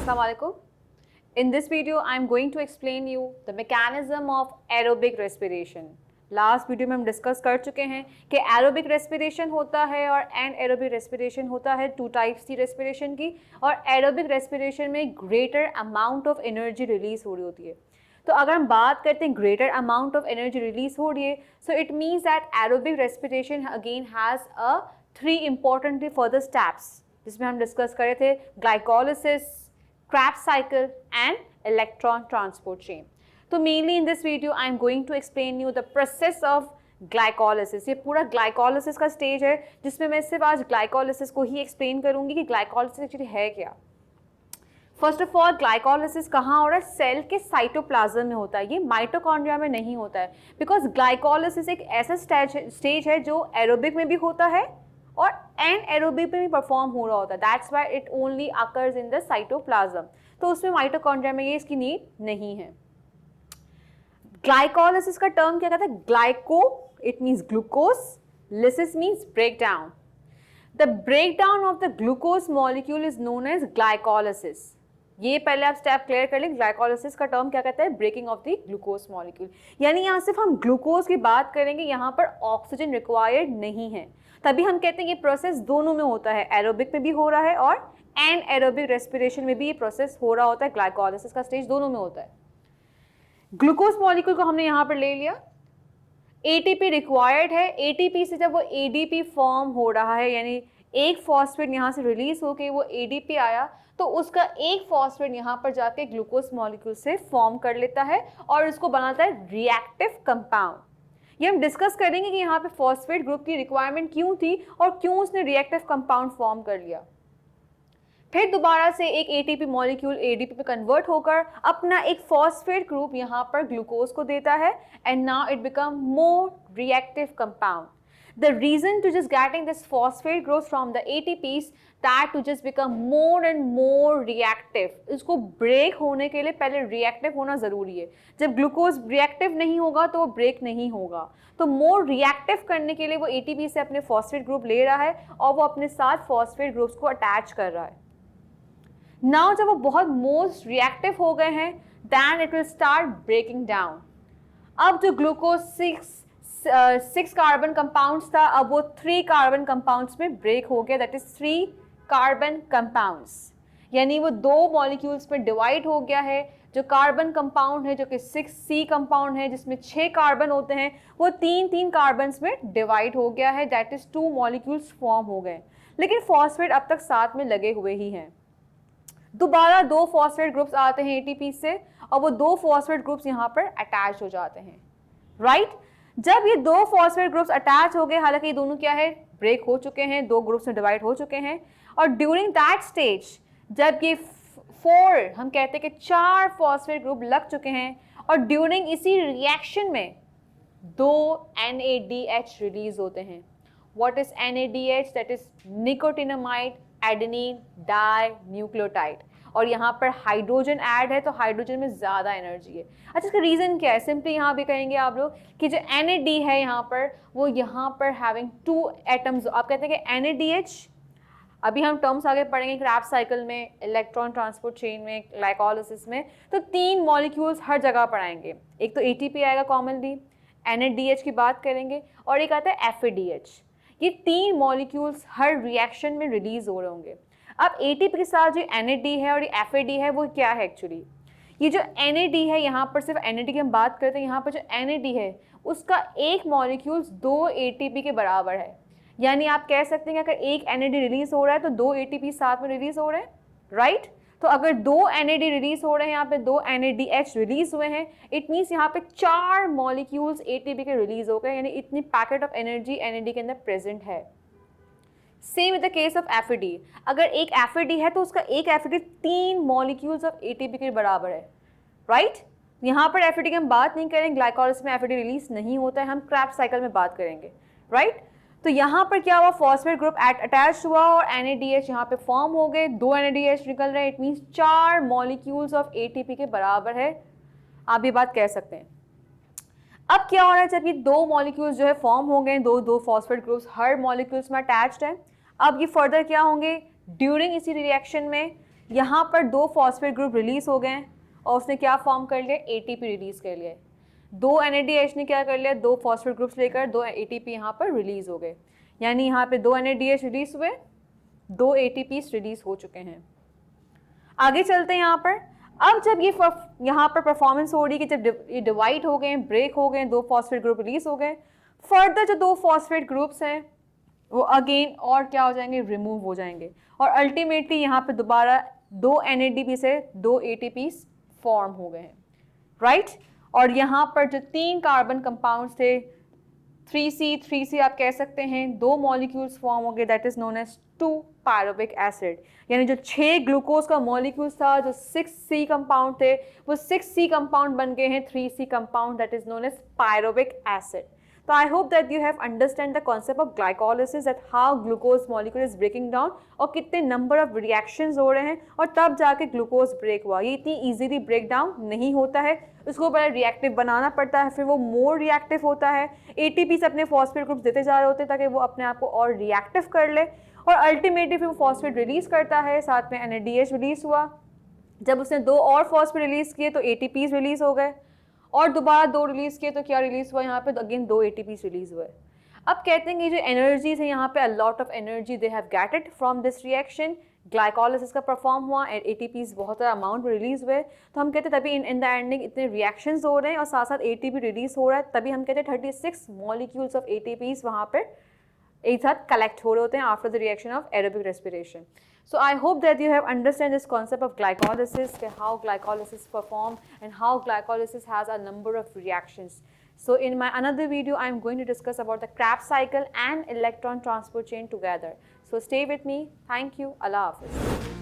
Assalamualaikum. In this video, I am going to explain you the mechanism of aerobic respiration. Last video में हम discuss कर चुके हैं कि एरोबिक रेस्पिरेशन होता है और एंड एरोबिक रेस्पिरेशन होता है। टू टाइप्स थी रेस्पिरेशन की, और एरोबिक रेस्पिरेशन में greater amount of energy release हो रही होती है। तो अगर हम बात करते हैं greater amount of energy release हो रही है, so it means that aerobic respiration again has a 3 importantly further steps, जिसमें हम डिस्कस कर रहे थे glycolysis, Krebs cycle and electron transport chain. तो mainly in this video I am going to explain you the process of glycolysis. ये पूरा glycolysis का stage है जिसमें मैं सिर्फ आज ग्लाइकोलिसिस को ही एक्सप्लेन करूंगी कि ग्लाइकोलिसिस एक्चुअली है क्या। फर्स्ट ऑफ ऑल, ग्लाइकोलिसिस कहाँ हो रहा है? सेल के साइटोप्लाज्म में होता है, ये माइटोकॉन्ड्रिया में नहीं होता है। बिकॉज ग्लाइकोलिसिस एक ऐसा स्टेज है जो एरोबिक में भी होता है और एंड एरोबिक में भी परफॉर्म हो रहा होता है। That's why it only occurs in the cytoplasm. तो उसमें माइटोकॉन्ड्रिया में ये इसकी नीड नहीं है। ग्लाइकोलिसिस का टर्म क्या कहता है? Glyco it means glucose, lysis means break down. The break down of the glucose molecule is known as glycolysis. ये पहले आप स्टेप क्लियर कर लें। ग्लाइकोलिसिस का टर्म क्या कहता है? Breaking of the glucose molecule. यानी यहाँ सिर्फ हम ग्लूकोज की बात करेंगे, यहाँ पर ऑक्सीजन रिक्वायर्ड नहीं है। तभी हम कहते हैं ये प्रोसेस दोनों में होता है, एरोबिक में भी हो रहा है और एंड एरोबिक रेस्पिरेशन में भी ये प्रोसेस हो रहा होता है। ग्लाइकोलिसिस का स्टेज दोनों में होता है। ग्लूकोज मॉलिक्यूल को हमने यहाँ पर ले लिया, एटीपी रिक्वायर्ड है। एटीपी से जब वो एडीपी फॉर्म हो रहा है, यानी एक फॉस्फेट यहाँ से रिलीज होकर वो एडीपी आया, तो उसका एक फॉस्फेट यहाँ पर जाके ग्लूकोज मॉलिक्यूल से फॉर्म कर लेता है और इसको बनाता है रिएक्टिव कंपाउंड। ये हम डिस्कस करेंगे कि यहाँ पे फॉस्फेट ग्रुप की रिक्वायरमेंट क्यों थी और क्यों उसने रिएक्टिव कंपाउंड फॉर्म कर लिया। फिर दोबारा से एक एटीपी मॉलिक्यूल एडीपी पे कन्वर्ट होकर अपना एक फॉस्फेट ग्रुप यहाँ पर ग्लूकोज को देता है, and now it become more reactive compound. The reason to just getting this phosphate groups from the ATPs that to just become more and more reactive. इसको ब्रेक होने के लिए पहले रिएक्टिव होना ज़रूरी है। जब ग्लूकोज रिएक्टिव नहीं होगा तो वो ब्रेक नहीं होगा। तो मोर रिएक्टिव करने के लिए वो ATP से अपने फॉस्फेट ग्रुप ले रहा है और वो अपने साथ फॉस्फेट ग्रुप्स को अटैच कर रहा है। नाउ जब वो बहुत मोस्ट रिएक्टिव हो गए हैं, then it will start breaking down. अब जो ग्लूकोज 6 कार्बन कंपाउंड्स था, अब वो 3 कार्बन कंपाउंड्स में ब्रेक हो गया, दैट इज 3 कार्बन कंपाउंड्स। यानी वो 2 मॉलिक्यूल्स में डिवाइड हो गया है। जो कार्बन कंपाउंड है जो कि 6C कंपाउंड है जिसमें 6 कार्बन होते हैं, वो 3 कार्बन्स में डिवाइड हो गया है, दैट इज 2 मॉलिक्यूल्स फॉर्म हो गए। लेकिन फॉस्फेट अब तक साथ में लगे हुए ही हैं। दोबारा 2 फॉस्फेट ग्रुप्स आते हैं ATP से और वो 2 फॉस्फेट ग्रुप्स यहाँ पर अटैच हो जाते हैं, राइट? जब ये 2 फॉस्फेट ग्रुप्स अटैच हो गए, हालांकि ये दोनों क्या है, ब्रेक हो चुके हैं, 2 ग्रुप्स में डिवाइड हो चुके हैं, और ड्यूरिंग दैट स्टेज जब ये 4 हम कहते हैं कि 4 फॉस्फेट ग्रुप लग चुके हैं, और ड्यूरिंग इसी रिएक्शन में 2 NADH रिलीज होते हैं। What is NADH? That is nicotinamide adenine dinucleotide. और यहाँ पर हाइड्रोजन ऐड है, तो हाइड्रोजन में ज़्यादा एनर्जी है। अच्छा, इसका रीज़न क्या है? सिंपली यहाँ भी कहेंगे आप लोग कि जो NAD है यहाँ पर, वो यहाँ पर हैविंग 2 एटम्स। आप कहते हैं कि NADH, अभी हम टर्म्स आगे पढ़ेंगे Krebs साइकिल में, इलेक्ट्रॉन ट्रांसपोर्ट चेन में, ग्लाइकोलिसिस में, तो 3 मॉलिक्यूल्स हर जगह पढ़ाएंगे। एक तो ATP आएगा कॉमनली, NADH की बात करेंगे, और एक आता है FADH। ये 3 मॉलिक्यूल्स हर रिएक्शन में रिलीज हो रहे होंगे। अब ATP के साथ जो NAD है और ये FAD है, वो क्या है एक्चुअली? ये जो NAD है, यहाँ पर सिर्फ NAD की हम बात करते हैं, यहाँ पर जो NAD है उसका एक मॉलिक्यूल्स 2 ATP के बराबर है। यानी आप कह सकते हैं कि अगर एक NAD रिलीज हो रहा है तो 2 ATP साथ में रिलीज हो रहे हैं, राइट? तो अगर 2 NAD रिलीज हो रहे हैं, यहाँ पे 2 NADH रिलीज हुए हैं, इट मीन्स यहाँ पे 4 मॉलिक्यूल्स ATP के रिलीज हो गए, यानी इतनी पैकेट ऑफ एनर्जी NAD के अंदर प्रेजेंट है। Same in the case of FAD। अगर एक FAD है तो उसका एक FAD 3 मॉलिक्यूल्स ऑफ ATP के बराबर है, राइट? यहाँ पर FAD की हम बात नहीं करेंगे, ग्लाइकोलिसिस में FAD रिलीज नहीं होता है, हम Krebs साइकिल में बात करेंगे, राइट? तो यहाँ पर क्या हुआ, फॉस्फेट ग्रुप अटैच हुआ और NADH यहाँ पे फॉर्म हो गए, 2 NADH निकल रहे हैं, it means 4 molecules of ATP के बराबर है। आप ये बात कह सकते हैं। अब क्या हो रहा है, जब ये 2 मॉलिक्यूल्स जो है फॉर्म हो गए, 2 फॉस्फेट ग्रुप्स हर मॉलिक्यूल्स में अटैच्ड है, अब ये फर्दर क्या होंगे, ड्यूरिंग इसी रिएक्शन में यहाँ पर 2 फॉस्फेट ग्रुप रिलीज हो गए हैं और उसने क्या फॉर्म कर लिया, ATP रिलीज कर लिया है। 2 NADH ने क्या कर लिया, 2 फॉस्फेट ग्रुप्स लेकर 2 ATP यहाँ पर रिलीज हो गए, यानी यहाँ पे 2 NADH रिलीज हुए, 2 ATPs रिलीज हो चुके हैं। आगे चलते हैं यहाँ पर। अब जब ये यहाँ पर परफॉर्मेंस हो रही है कि जब ये डिवाइड हो गए, ब्रेक हो गए, 2 फॉस्फेट ग्रुप रिलीज हो गए, फर्दर जो 2 फॉस्फेट ग्रुप्स हैं वो अगेन और क्या हो जाएंगे, रिमूव हो जाएंगे और अल्टीमेटली यहाँ पे दोबारा 2 NADP से 2 ATPs फॉर्म हो गए हैं, राइट। और यहाँ पर जो 3 कार्बन कंपाउंड्स थे 3C आप कह सकते हैं, 2 मॉलिक्यूल्स फॉर्म हो गए, that is known as 2 pyruvic acid. यानी जो 6 ग्लूकोज का मॉलिक्यूल्स था, जो 6C कंपाउंड थे, वो 6C कंपाउंड बन गए हैं 3C compound, that is known as pyruvic acid. So I hope that you have understand the concept of glycolysis, that how glucose molecule is breaking down और कितने number of reactions हो रहे हैं और तब जाके ग्लूकोज ब्रेक हुआ। ये इतनी easily break down नहीं होता है, उसको पहले रिएक्टिव बनाना पड़ता है, फिर वो मोर रिएक्टिव होता है। ATP से अपने फॉस्फेट ग्रुप्स देते जा रहे होते हैं ताकि वो अपने आप को और रिएक्टिव कर ले और अल्टीमेटली फिर वो फॉस्फेट रिलीज करता है, साथ में NADH रिलीज हुआ। जब उसने 2 और फॉस्फेट रिलीज किए तो ATPs रिलीज हो गए और दोबारा 2 रिलीज किए तो क्या रिलीज हुआ, यहाँ पे तो अगेन 2 ATPs रिलीज हुए। अब कहते हैं कि जो एनर्जीज है यहाँ पे, a lot of energy they have gated from this reaction, glycolysis का परफॉर्म हुआ एंड ATPs बहुत ज़्यादा अमाउंट में रिलीज हुए, तो हम कहते हैं तभी इन द एंडिंग इतने रिएक्शंस हो रहे हैं और साथ साथ ATP रिलीज हो रहा है, तभी हम कहते हैं 36 मॉलिक्यूल्स ऑफ ATPs वहाँ पर एक साथ कलेक्ट हो रहे होते हैं after the reaction of aerobic respiration. So I hope that you have understand this concept of glycolysis, how glycolysis perform and how glycolysis has a number of reactions. So in my another video, I am going to discuss about the Krebs cycle and electron transport chain together. So stay with me. Thank you. Allah Hafiz.